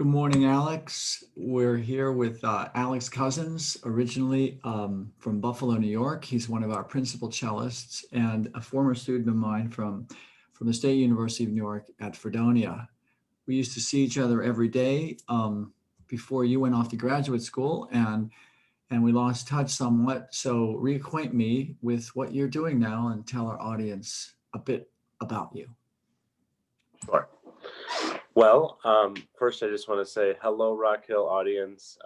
Good morning, Alex. We're here with Alex Cousins, originally from Buffalo, New York. He's one of our principal cellists and a former student of mine from the State University of New York at Fredonia. We used to see each other every day before you went off to graduate school, and we lost touch somewhat. So reacquaint me with what you're doing now and tell our audience a bit about you. Sure. Well, first I just want to say hello, Rock Hill audience.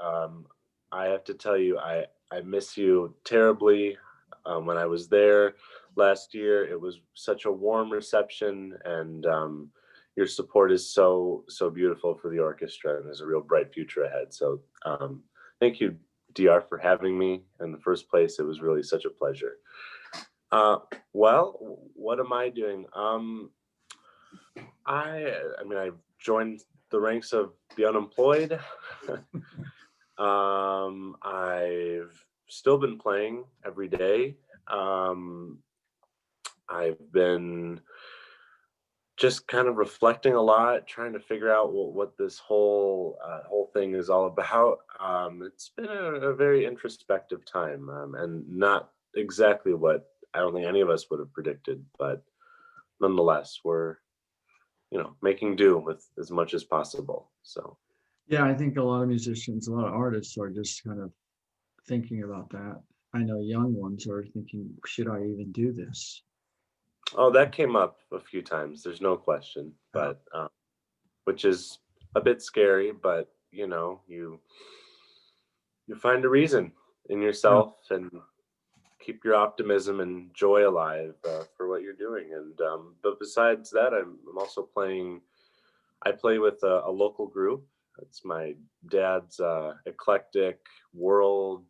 I have to tell you, I miss you terribly. When I was there last year, it was such a warm reception, and your support is so beautiful for the orchestra, and there's a real bright future ahead. So thank you, DR, for having me in the first place. It was really such a pleasure. Well, what am I doing? I mean, I've joined the ranks of the unemployed. I've still been playing every day. I've been just kind of reflecting a lot, trying to figure out what this whole thing is all about. It's been a very introspective time, and not exactly what I don't think any of us would have predicted, but nonetheless, we're making do with as much as possible. So Yeah, I think a lot of musicians, a lot of artists are just kind of thinking about that. I know young ones are thinking, should I even do this? oh, that came up a few times, there's no question, but which is a bit scary, but you find a reason in Yeah. yourself and keep your optimism and joy alive for what you're doing. And but besides that, I'm also playing. I play with a local group. It's my dad's eclectic world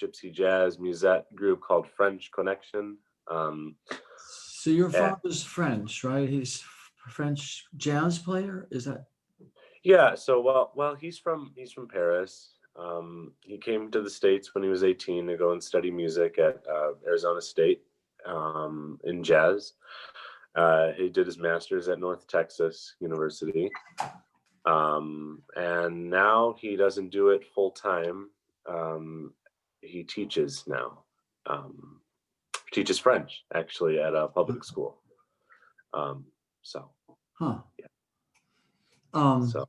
gypsy jazz musette group called French Connection. So your And father's French, right? He's French jazz player. Is that? yeah, so well, he's from Paris. He came to the States when he was 18 to go and study music at Arizona State in jazz. He did his master's at North Texas University. And now he doesn't do it full time. He teaches now. Teaches French actually at a public school. So Huh. yeah. Um, So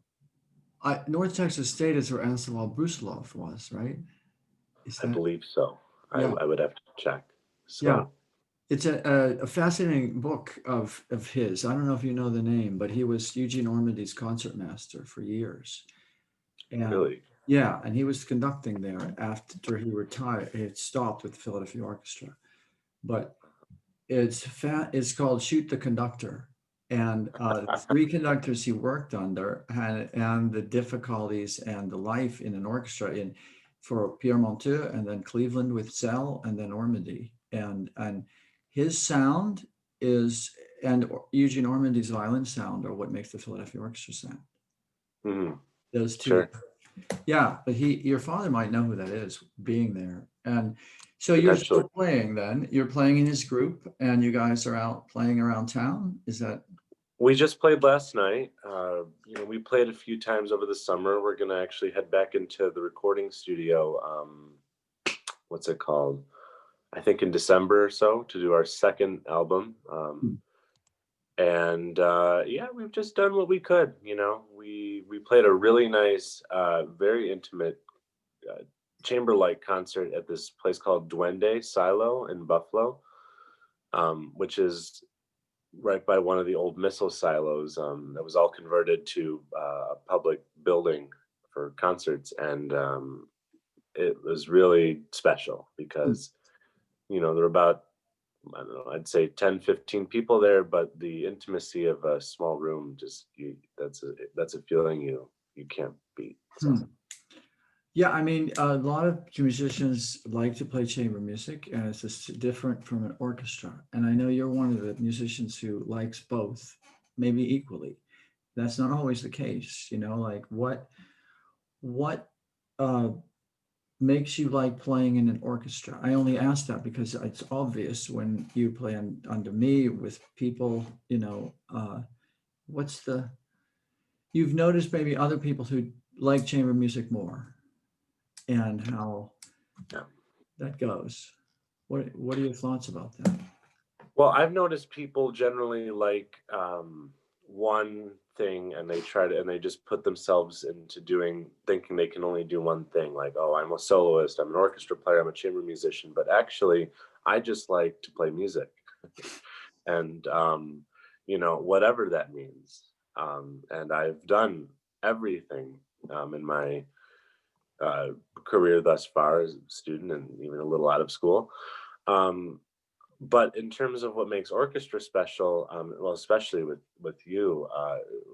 North Texas State is where Anselm Brusilov was, right? Is I that? believe so. Yeah. I would have to check. Yeah. So It's a fascinating book of his. I don't know if you know the name, but he was Eugene Ormandy's concertmaster for years. And really, yeah, and he was conducting there after he retired. He had stopped with the Philadelphia Orchestra, but it's called Shoot the Conductor, and three conductors he worked under, and the difficulties and the life in an orchestra in for Pierre Monteux, and then Cleveland with Cello, and then Ormandy, and his sound is and Eugene Ormandy's violin sound are what makes the Philadelphia Orchestra sound. hmm Those two. sure, Yeah, but your father might know who that is, being there. And so you're potentially. still playing then. You're playing in his group and you guys are out playing around town. Is that? We just played last night. We played a few times over the summer. We're gonna actually head back into the recording studio. What's it called? I think in December or so to do our second album. And yeah, we've just done what we could. We played a really nice, very intimate chamber-like concert at this place called Duende Silo in Buffalo, which is right by one of the old missile silos that was all converted to a public building for concerts. And it was really special because, there were about, I don't know, I'd say 10, 15 people there, but the intimacy of a small room, that's a feeling you can't beat. So. Yeah, I mean, a lot of musicians like to play chamber music, and it's just different from an orchestra. And I know you're one of the musicians who likes both, maybe equally. That's not always the case, like what uh, makes you like playing in an orchestra? I only ask that because it's obvious when you play under me with people, what's the you've noticed maybe other people who like chamber music more, and how Yeah. that goes. What are your thoughts about that? Well, I've noticed people generally like one thing, and they just put themselves into doing, thinking they can only do one thing. Like, oh, I'm a soloist, I'm an orchestra player, I'm a chamber musician. But actually, I just like to play music, and whatever that means. And I've done everything in my uh, career thus far as a student, and even a little out of school. Um, but in terms of what makes orchestra special, well, especially with you,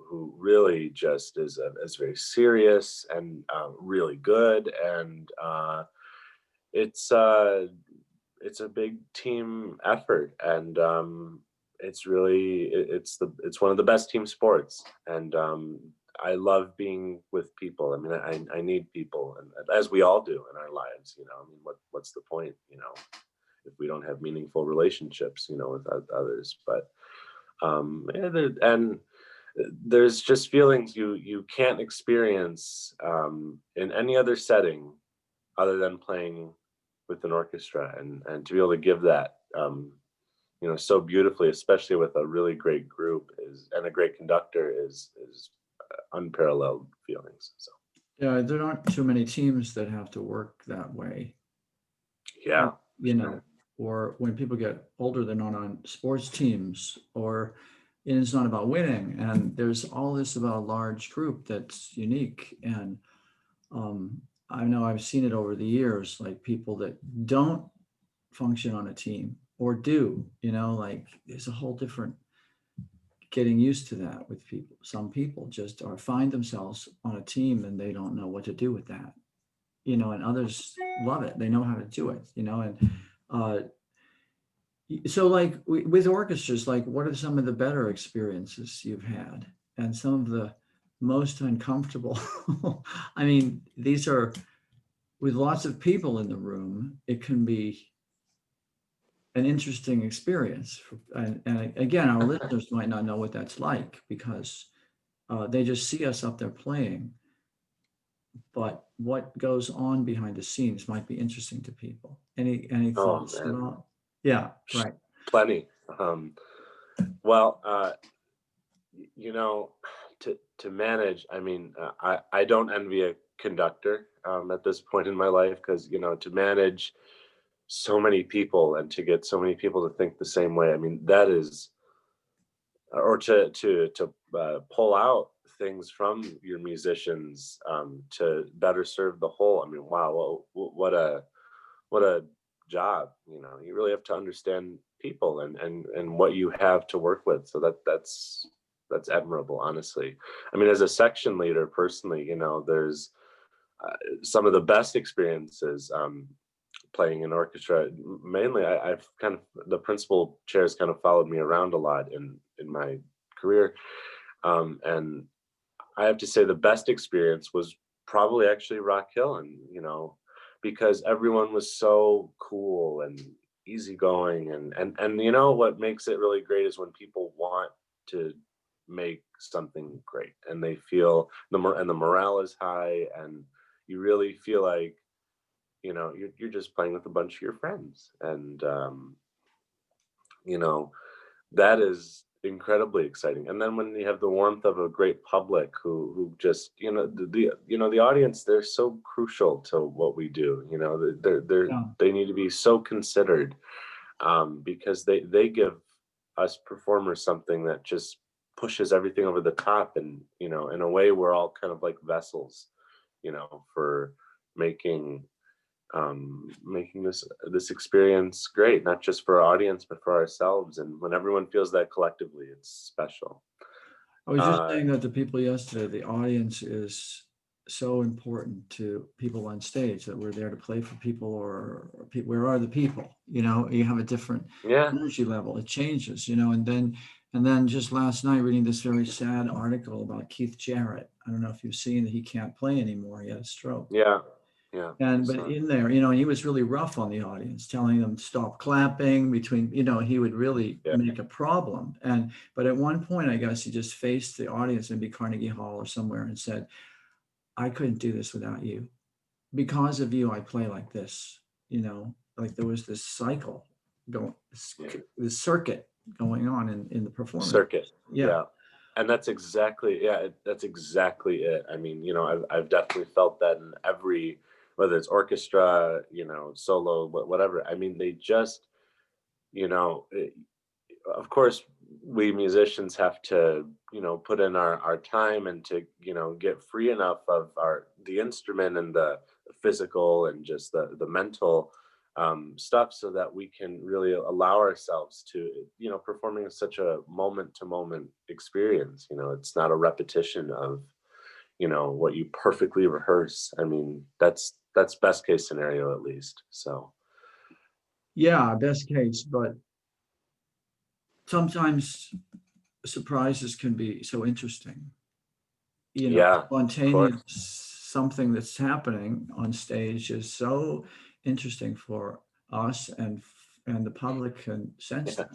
who really just is very serious and really good, and it's uh, it's a big team effort, and it's one of the best team sports, and I love being with people. I mean, I need people, and as we all do in our lives, I mean, what's the point, if we don't have meaningful relationships, with others. But and there's just feelings you can't experience in any other setting other than playing with an orchestra, and to be able to give that so beautifully, especially with a really great group, is and a great conductor, is unparalleled feelings. So Yeah, there aren't too many teams that have to work that way. yeah, You sure. know, or when people get older, they're not on sports teams, or and it's not about winning. And there's all this about a large group that's unique. And um, I know I've seen it over the years, like people that don't function on a team or do, like there's a whole different getting used to that with people. Some people just are find themselves on a team and they don't know what to do with that, and others love it. They know how to do it, and uh, so like with orchestras, like what are some of the better experiences you've had and some of the most uncomfortable? I mean, these are with lots of people in the room, it can be an interesting experience. And again, our listeners might not know what that's like because they just see us up there playing. But what goes on behind the scenes might be interesting to people. Any Oh thoughts man, about? Yeah, right. plenty. Well, you know, to manage, I mean, I don't envy a conductor at this point in my life, because to manage so many people and to get so many people to think the same way, I mean, that is, or to pull out things from your musicians to better serve the whole. I mean, wow, what a job. You really have to understand people, and what you have to work with. So that's admirable, honestly. I mean, as a section leader personally, there's some of the best experiences playing in orchestra. Mainly, I've kind of, the principal chairs kind of followed me around a lot in my career, and I have to say the best experience was probably actually Rock Hill, and because everyone was so cool and easygoing, and what makes it really great is when people want to make something great, and they feel and the morale is high, and you really feel like you're just playing with a bunch of your friends, and you know that is incredibly exciting. And then when you have the warmth of a great public who just the audience, they're so crucial to what we do. Yeah. They need to be so considered, because they give us performers something that just pushes everything over the top, and in a way we're all kind of like vessels, for making making this experience great, not just for our audience but for ourselves. And when everyone feels that collectively, it's special. I was just uh saying that to people yesterday, the audience is so important to people on stage, that we're there to play for people, or people, where are the people? You have a different yeah, energy level. It changes, and then just last night reading this very sad article about Keith Jarrett. I don't know if you've seen that he can't play anymore. He had a stroke. yeah, Yeah. But in there, he was really rough on the audience, telling them to stop clapping between, he would really Yeah. make a problem. But at one point, I guess he just faced the audience, maybe Carnegie Hall or somewhere, and said, I couldn't do this without you. Because of you, I play like this, like there was this cycle going, this circuit going on in the performance. Circuit. Yeah. Yeah. And that's exactly it. I mean, I've definitely felt that in every, whether it's orchestra, solo, whatever. I mean, they just, of course, we musicians have to, put in our time and to, get free enough of the instrument and the physical and just the mental stuff so that we can really allow ourselves to, performing such a moment to moment experience. It's not a repetition of, what you perfectly rehearse. I mean, that's best case scenario, at least. So Yeah, best case, but sometimes surprises can be so interesting. yeah, of course. Spontaneous something that's happening on stage is so interesting for us, and the public can sense Yeah.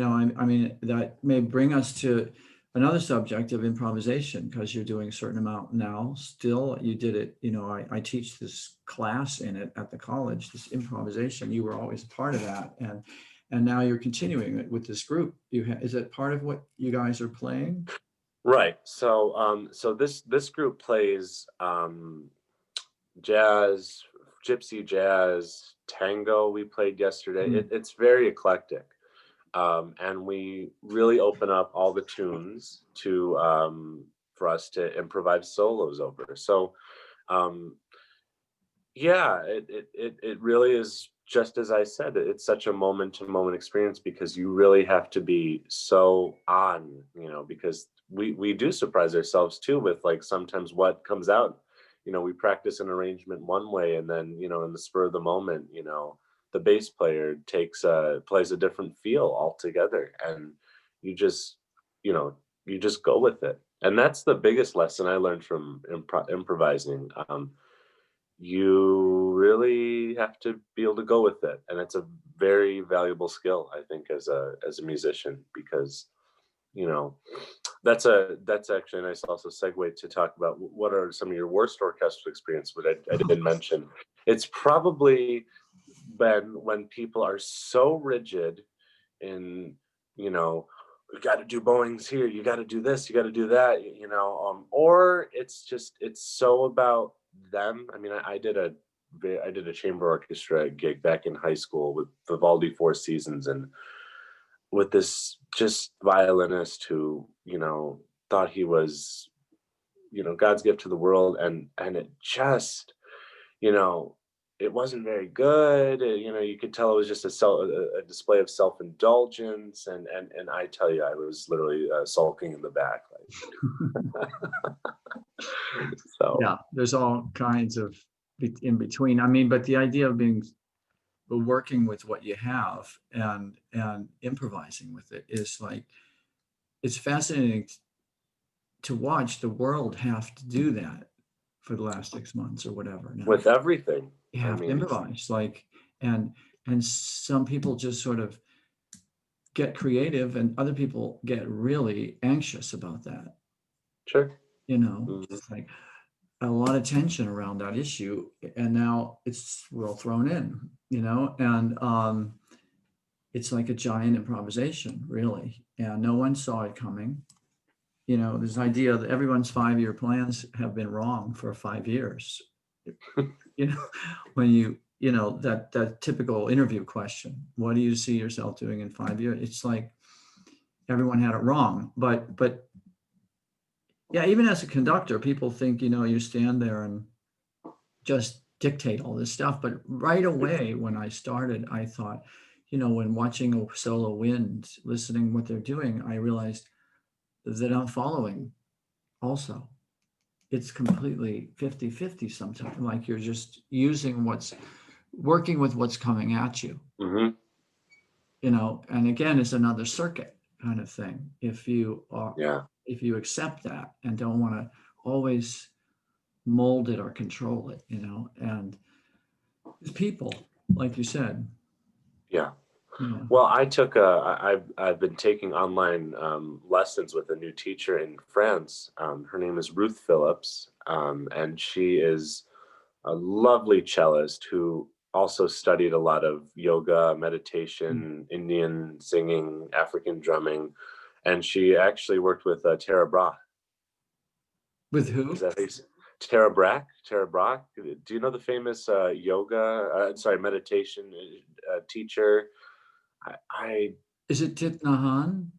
that. I mean, that may bring us to another subject of improvisation, because you're doing a certain amount now. Still, you did it. I teach this class in it at the college, this improvisation. You were always a part of that, and now you're continuing it with this group. Is it part of what you guys are playing? Right. So this group plays jazz, gypsy jazz, tango. We played yesterday. Mm. It's very eclectic, and we really open up all the tunes to for us to improvise solos over. So, um, yeah, it really is just as I said. It's such a moment to moment experience because you really have to be so on, because we do surprise ourselves too with like sometimes what comes out. We practice an arrangement one way, and then in the spur of the moment, the bass player plays a different feel altogether, and you just you know you just go with it. And that's the biggest lesson I learned from improvising. You really have to be able to go with it, and it's a very valuable skill, I think, as a musician, because you know that's actually a nice also segue to talk about what are some of your worst orchestral experience, what I didn't mention. It's probably been when people are so rigid in, you know you got to do bowings here, you got to do this, you got to do that, or it's so about them. I mean, I did a chamber orchestra gig back in high school with Vivaldi Four Seasons, and with this just violinist who thought he was God's gift to the world, and it just you know it wasn't very good. You could tell it was just a display of self-indulgence, and I tell you, I was literally sulking in the back, like. So Yeah, there's all kinds of in between. I mean, but the idea of working with what you have and improvising with it is like, it's fascinating to watch the world have to do that for the last 6 months or whatever. Now with everything, you I have to mean, improvise, like, and some people just sort of get creative, and other people get really anxious about that. sure. It's like a lot of tension around that issue, and now it's well thrown in, and it's like a giant improvisation, really, and no one saw it coming. This idea that everyone's 5-year plans have been wrong for 5 years. you know when that typical interview question, what do you see yourself doing in 5 years? It's like everyone had it wrong. But yeah, even as a conductor, people think you stand there and just dictate all this stuff. But right away when I started, I thought, when watching a solo wind, listening what they're doing, I realized that I'm following also. It's completely 50-50 sometimes. Like you're just working with what's coming at you, Hmm. and again, it's another circuit kind of thing. Yeah. If you accept that and don't want to always mold it or control it, and it's people, like you said, Yeah. you know. Well, I've been taking online lessons with a new teacher in France. Her name is Ruth Phillips, and she is a lovely cellist who also studied a lot of yoga, meditation, Indian singing, African drumming, and she actually worked with Tara Brach. With Is who? that how you say? Tara Brach? Tara Brach? Do you know the famous meditation teacher? I Is it Thich Nhat Hanh?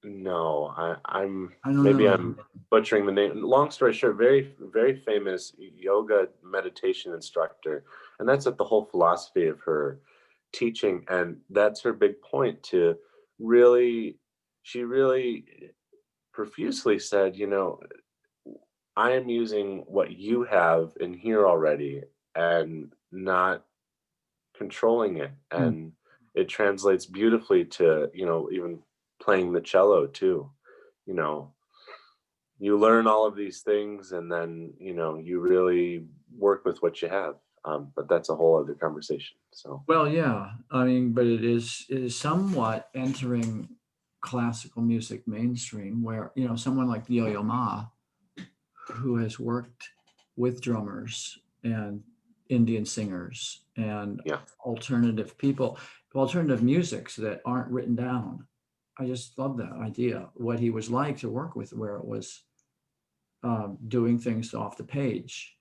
No, I'm I don't maybe know. I'm butchering the name. Long story short, very, very famous yoga meditation instructor. And that's what the whole philosophy of her teaching. And that's her big point to really, she really profusely said, I am using what you have in here already and not controlling it. Mm. And it translates beautifully to, even playing the cello too. You know, you learn all of these things and then, you really work with what you have. But that's a whole other conversation. So, Well, yeah, I mean, but it is somewhat entering classical music mainstream, where someone like Yo-Yo Ma, who has worked with drummers and Indian singers and yeah, alternative people, alternative musics that aren't written down. I just love that idea, what he was like to work with, where it was doing things off the page,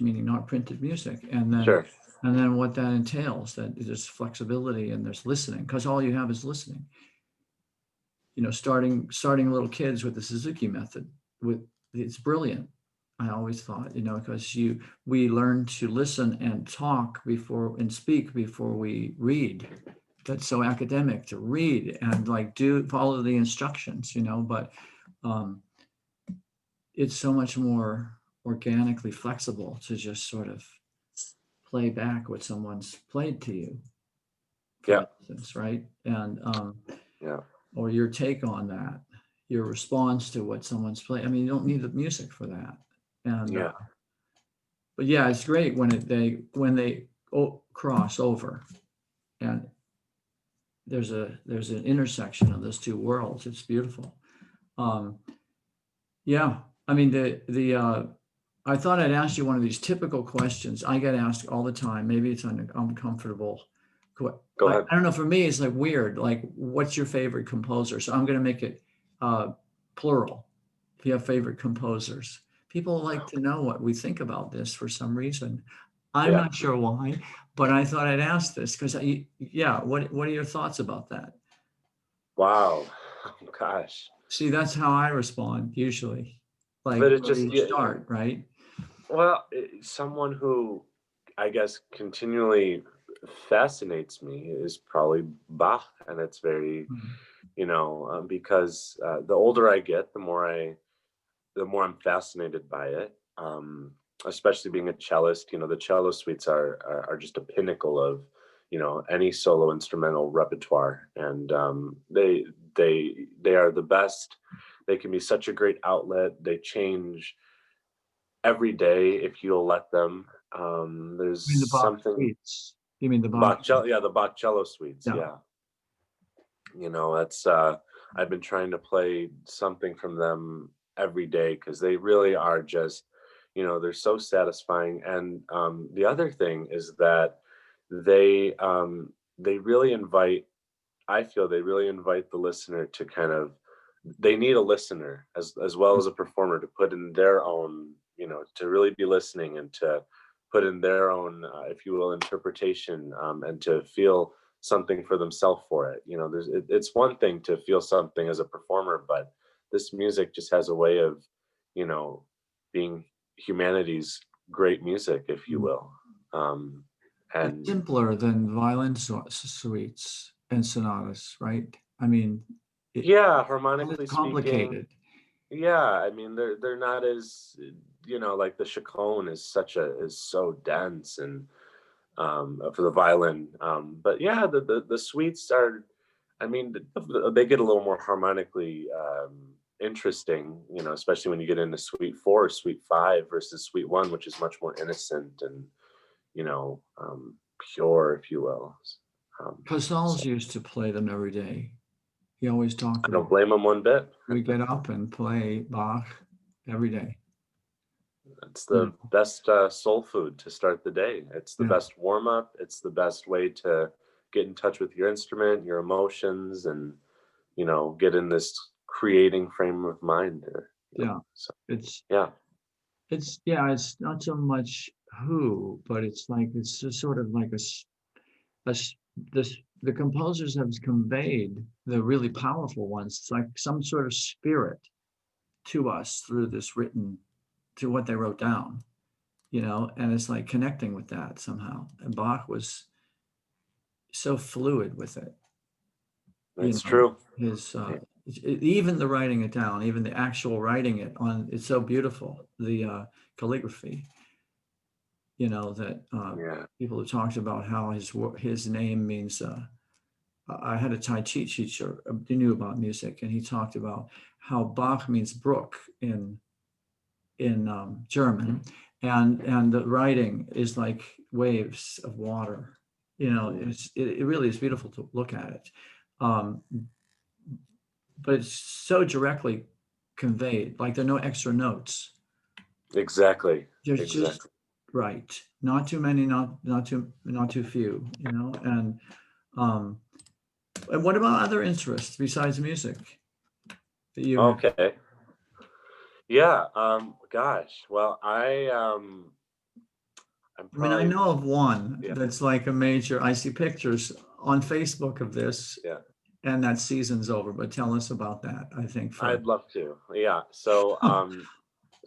meaning not printed music, sure. and then what that entails, that there's flexibility and there's listening, because all you have is listening. Starting little kids with the Suzuki method, with it's brilliant. I always thought, because we learn to listen and talk before and speak before we read. That's so academic, to read and like follow the instructions, but um, it's so much more organically flexible to just sort of play back what someone's played to you, for Yeah, instance, right? And yeah, or your take on that, your response to what someone's played. I mean, you don't need the music for that. And yeah, but yeah, it's great when they cross over, and there's an intersection of those two worlds. It's beautiful. Um, yeah, I mean the I thought I'd ask you one of these typical questions I get asked all the time. Maybe it's uncomfortable. go I ahead. don't know. For me, it's like weird. Like, what's your favorite composer? So I'm going to make it plural. If you have favorite composers, people like to know what we think about this for some reason. I'm Yeah. not sure why, but I thought I'd ask this because, yeah. What are your thoughts about that? Wow. Oh, gosh. See, that's how I respond usually. Like, But it where do just, you yeah, start, right? well, someone who I guess continually fascinates me is probably Bach. And it's very, Mhm. because the older I get, the more I'm fascinated by it. Especially being a cellist, the cello suites are just a pinnacle of, any solo instrumental repertoire, and they are the best. They can be such a great outlet. They change every day if you'll let them. There's I mean, the Bach something suites. You mean the Bach Bach, suites? yeah, the Bach cello suites, Yeah. yeah. That's I've been trying to play something from them every day because they really are just, they're so satisfying. And the other thing is that they really invite. I feel they really invite the listener to kind of. They need a listener as well as a performer to put in their own, to really be listening and to put in their own, if you will, interpretation, and to feel something for themselves for it. It's one thing to feel something as a performer, but this music just has a way of, you know, being humanity's great music, if you Mm. will. Um, It's and simpler than violin suites and sonatas, right? I mean, yeah, it's not as harmonically speaking, complicated. yeah, I mean they're not as, like the chaconne is so dense and for the violin. But yeah, the suites are, I mean, they get a little more harmonically. interesting, especially when you get into Suite 4 or Suite 5 versus Suite 1, which is much more innocent and, you know, um, pure, if you will. Casals So used to play them every day. He always talked I don't about blame them one bit. we get up and play Bach every day. It's You the know, best soul food to start the day. It's the yeah, best warm up. It's the best way to get in touch with your instrument, your emotions, and get in this creating frame of mind. yeah. So It's yeah, yeah. It's not so much who, but it's like it's just sort of like a s- this the composers have conveyed the really powerful ones. It's like some sort of spirit to us through this written to what they wrote down. And it's like connecting with that somehow. And Bach was so fluid with it. that's You know, true. his Yeah. even the writing it down, even the actual writing it on, it's so beautiful. The calligraphy, that Yeah. people have talked about how his name means. I had a Tai Chi teacher who knew about music, and he talked about how Bach means brook in German, and the writing is like waves of water. It really is beautiful to look at it, um, but it's so directly conveyed. Like there are no extra notes. Exactly. There's just Exactly. right. Not too many, not too few. Um, and what about other interests besides music that you have? Okay. Yeah. Gosh. Well, I'm I mean, I probably know of one yeah. that's like a major. I see pictures on Facebook of this, Yeah. and that season's over. But tell us about that. I think for I'd love to. Yeah. So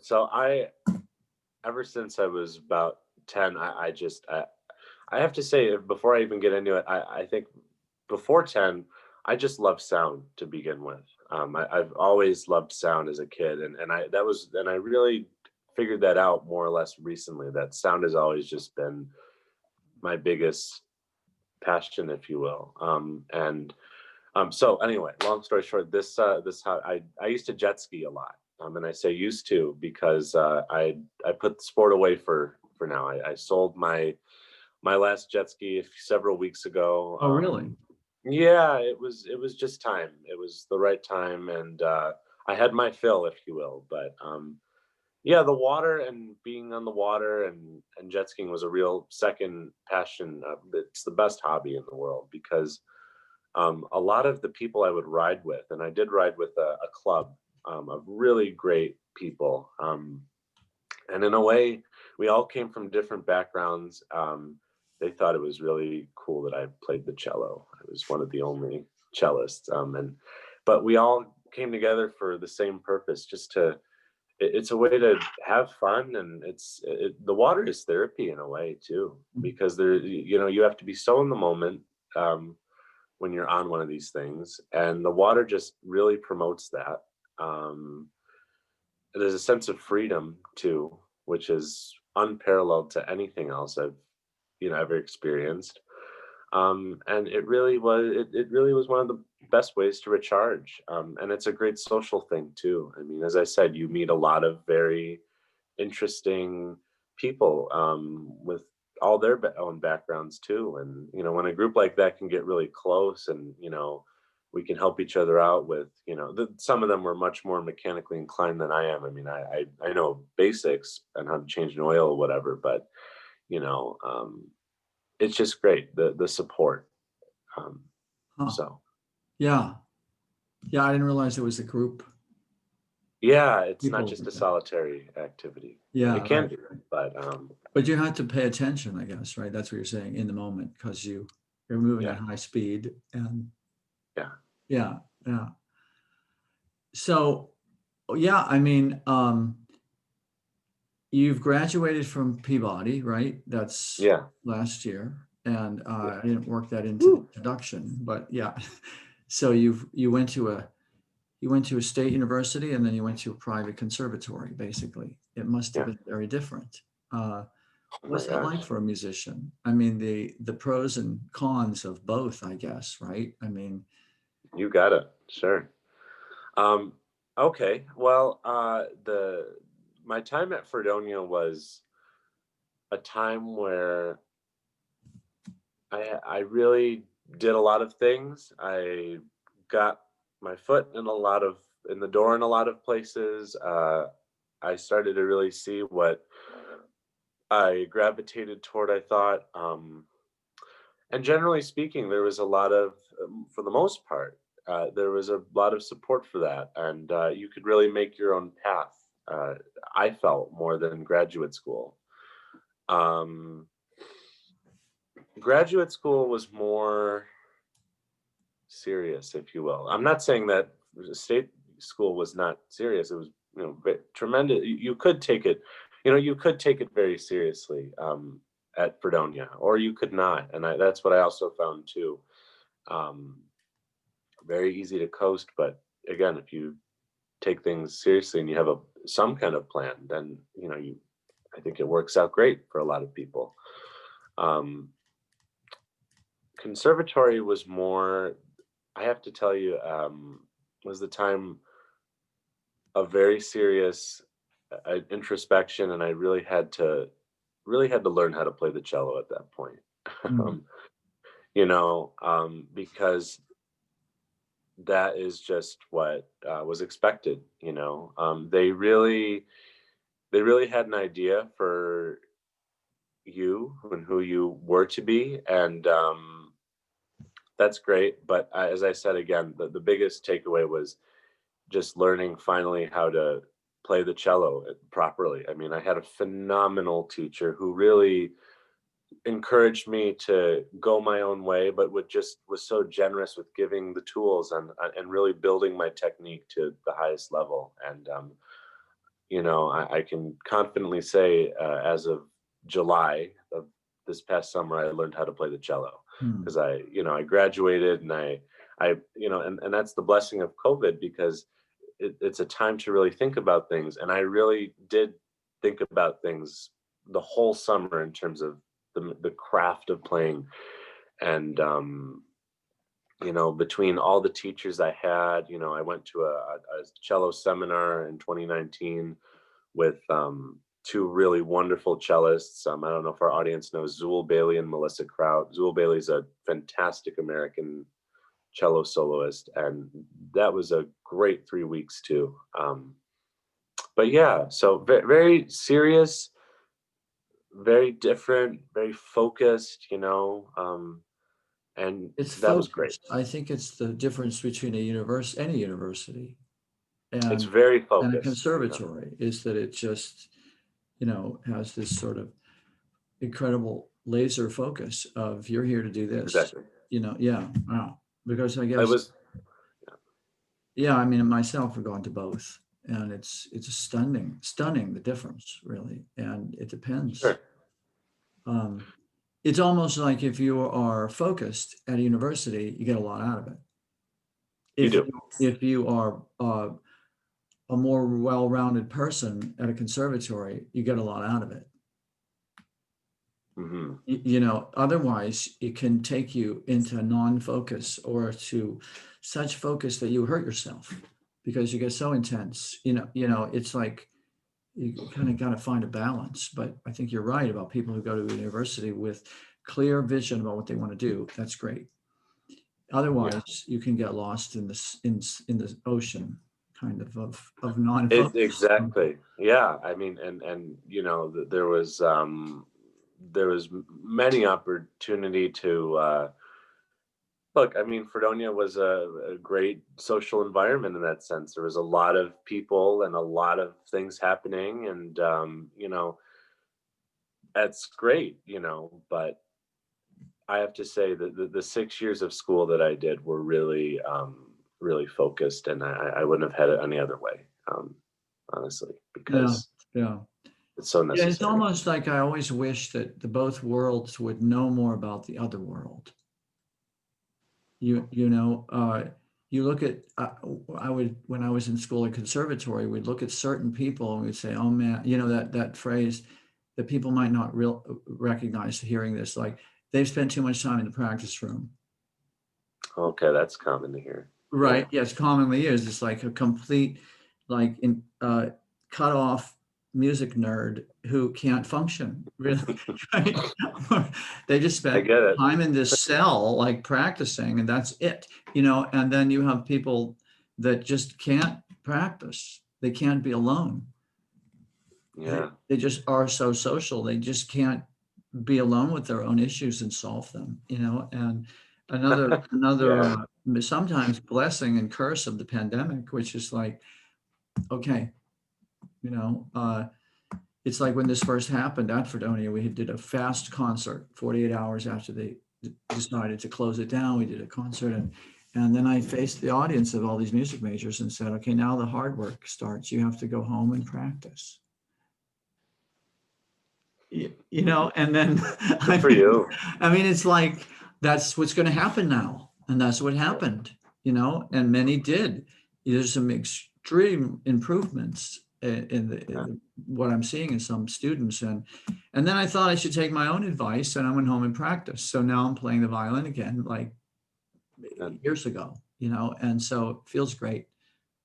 so I ever since I was about 10, I have to say, before I even get into it, I think before 10, I just loved sound to begin with. I've always loved sound as a kid, and I really figured that out more or less recently. That sound has always just been my biggest passion, if you will. So anyway, long story short, this how I used to jet ski a lot. And I say used to because I put the sport away for now. I sold my last jet ski several weeks ago. oh, really? Yeah, it was just time. It was the right time, and I had my fill, if you will. But yeah, the water and being on the water and jet skiing was a real second passion. It's the best hobby in the world because a lot of the people I would ride with, and I did ride with a club of really great people. And in a way, we all came from different backgrounds. They thought it was really cool that I played the cello. I was one of the only cellists, but we all came together for the same purpose, just to. It's a way to have fun, and the water is therapy in a way too, because you have to be so in the moment. When you're on one of these things, and the water just really promotes that. Um, there's a sense of freedom too, which is unparalleled to anything else I've ever experienced. And it really was one of the best ways to recharge. And it's a great social thing too. I mean, as I said, you meet a lot of very interesting people with all their own backgrounds too. And when a group like that can get really close, and we can help each other out with some of them were much more mechanically inclined than I am. I mean, I know basics and how to change an oil or whatever, but you know um, it's just great, the support. Um, Huh. so Yeah. Yeah. I didn't realize it was a group. yeah, it's not People just a like that. solitary activity. Yeah. It can Right. be, but But you have to pay attention, I guess, right? That's what you're saying in the moment because you're moving yeah, at high speed and yeah, yeah, yeah. So yeah, I mean, you've graduated from Peabody, right? That's yeah. last year, and Yeah. I didn't work that into the Woo. introduction, but yeah. So you went to a state university, and then you went to a private conservatory. Basically, it must have Yeah. been very different. Oh my What's that gosh. like for a musician? I mean, the pros and cons of both, I guess, right? I mean, You got it. Sure. Um, Okay, well, the my time at Fredonia was a time where I really did a lot of things. I got my foot in the door in a lot of places. I started to really see what I gravitated toward, I thought. And generally speaking, there was a lot of, for the most part, there was a lot of support for that. And you could really make your own path, uh, I felt, more than graduate school. Um, Graduate school was more serious, if you will. I'm not saying that state school was not serious. It was, tremendous. You could take it, you could take it very seriously at Fredonia, or you could not. And that's what I also found too. Um, Very easy to coast, but again, if you take things seriously and you have some kind of plan, then I think it works out great for a lot of people. Um, Conservatory was more, I have to tell you, was the time of very serious introspection, and I really had to learn how to play the cello at that point. Mm. um, because that is just what was expected. They really had an idea for you and who you were to be, and that's great. But as I said again, the biggest takeaway was just learning finally how to play the cello properly. I mean, I had a phenomenal teacher who really encouraged me to go my own way, but was so generous with giving the tools and really building my technique to the highest level. And I can confidently say, as of July of this past summer, I learned how to play the cello Mm. because I graduated, and and that's the blessing of COVID, because it's a time to really think about things. And I really did think about things the whole summer in terms of the craft of playing. And between all the teachers I had, I went to a cello seminar in 2019 with two really wonderful cellists. I don't know if our audience knows Zool Bailey and Melissa Kraut. Zool Bailey's a fantastic American cello soloist, and that was a great 3 weeks too. But yeah, so very, very serious, very different, very focused, and It's that was great. focused. I think it's the difference between any university It's and very a focused. conservatory is that it just, has this sort of incredible laser focus of you're here to do this. Exactly. Yeah, wow. Because I I guess, was. yeah, I mean, myself have gone to both, and it's stunning the difference, really, and it depends. Sure. Um, it's almost like if you are focused at a university, you get a lot out of it. You If do. you are a more well-rounded person at a conservatory, you get a lot out of it. Hmm. Otherwise it can take you into non-focus or to such focus that you hurt yourself because you get so intense. It's like you kind of got to find a balance. But I think you're right about people who go to a university with clear vision about what they want to do. That's great. Yeah. Otherwise, you can get lost in this in the ocean kind of non-focus. Exactly. Yeah. I mean, and there was many opportunity to look. I mean, Fredonia was a great social environment in that sense. There was a lot of people and a lot of things happening, and that's great. But I have to say that the 6 years of school that I did were really, really focused, and I wouldn't have had it any other way, honestly, Yeah, because yeah. it's so Yeah, it's necessary. almost like I always wish that the both worlds would know more about the other world. You look at I would when I was in school at conservatory, we'd look at certain people and we'd say, "Oh man," that phrase that people might not recognize hearing this, like they've spent too much time in the practice room. Okay, that's common to hear. Right. Yeah. Yes, commonly is. It's like a complete. like cut off music nerd who can't function really. Right? They just I spent get it. time in this cell like practicing, and that's it, you know. And then you have people that just can't practice. They can't be alone. Yeah. They just are so social. They just can't be alone with their own issues and solve them, you know. And another Yeah. sometimes blessing and curse of the pandemic, which is like, okay, you know, it's like when this first happened at Fredonia, we did a fast concert 48 hours after they decided to close it down. We did a concert, and then I faced the audience of all these music majors and said, okay, now the hard work starts. You have to go home and practice. You know, and then Good for you. I mean, it's like that's what's going to happen now, and that's what happened, you know, and many did. There's some extreme improvements what I'm seeing in some students, and then I thought I should take my own advice, and I went home and practiced. So now I'm playing the violin again, like years ago, you know, and so it feels great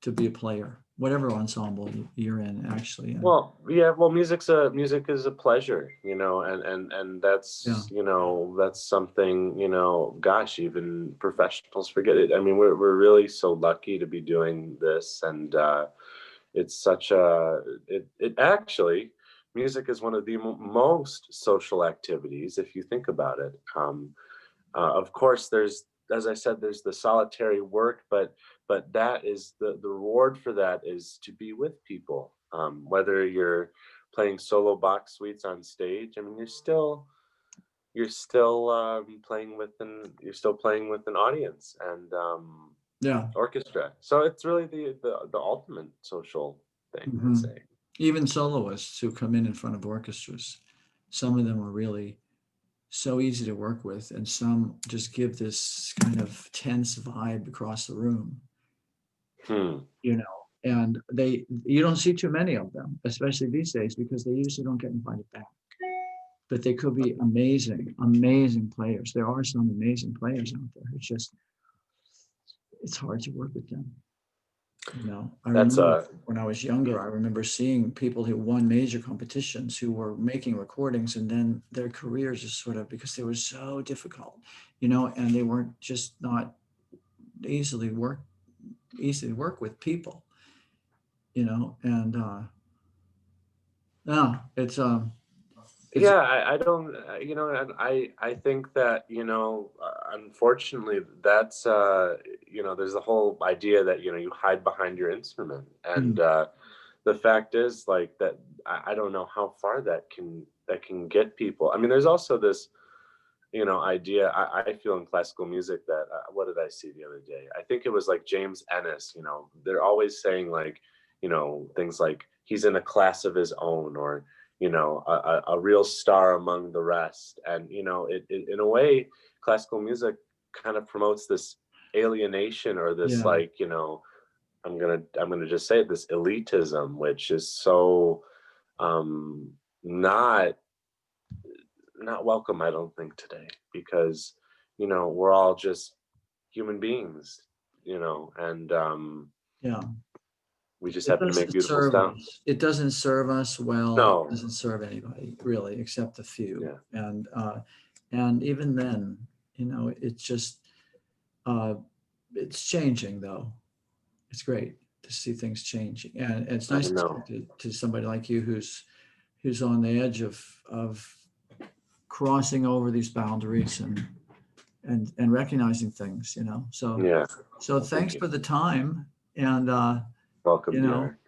to be a player, whatever ensemble you're in, actually. Well, yeah, well, music is a pleasure, you know, and Yeah, that's, you know, that's something, you know, gosh, even professionals forget it. I mean, we're really so lucky to be doing this, and it's such a it actually music is one of the most social activities if you think about it. Of course, there's, as I said, there's the solitary work, but that is the reward for that is to be with people. Whether you're playing solo box suites on stage, I mean, you're still playing with an audience and yeah. orchestra. So it's really the ultimate social thing, I'd Hmm. say. Even soloists who come in front of orchestras, some of them are really so easy to work with, and some just give this kind of tense vibe across the room, Hmm. you know. And you don't see too many of them, especially these days, because they usually don't get invited back. But they could be amazing, amazing players. There are some amazing players out there. It's hard to work with them. You know, I That's remember when I was younger, I remember seeing people who won major competitions who were making recordings, and then their careers just sort of, because they were so difficult, you know, and they weren't just not easy to work with people, you know. And no, it's Yeah, I don't, you know, and I think that, you know, unfortunately, that's, you know, there's the whole idea that, you know, you hide behind your instrument. mm, And the fact is, like, that I don't know how far that can get people. I mean, there's also this, you know, idea I feel in classical music that, what did I see the other day? I think it was like James Ennis, you know, they're always saying like, you know, things like he's in a class of his own, or, you know, a real star among the rest. And, you know, it in a way, classical music kind of promotes this alienation, or this, yeah, like, you know, I'm gonna just say it, this elitism, which is so um not not welcome, I don't think, today, because, you know, we're all just human beings, you know, and yeah. we just It happen to make doesn't beautiful serve sound. us. It doesn't serve us well. It No, doesn't serve anybody really, except a few. yeah, And even then, you know, it's just uh, it's changing though. It's great to see things changing, and it's I nice to know. speak to somebody like you who's on the edge of crossing over these boundaries and recognizing things, you know. Yeah, So thank thanks you. for the time, and Welcome, you know, dear.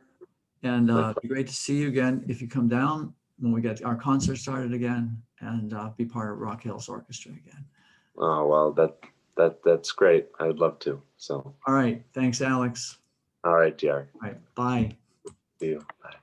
and My be pleasure. great to see you again if you come down when we get our concert started again, and be part of Rock Hill's orchestra again. Oh well, that's great. I would love to. So, All right, thanks, Alex. all right, dear. All right, bye. See you. Bye.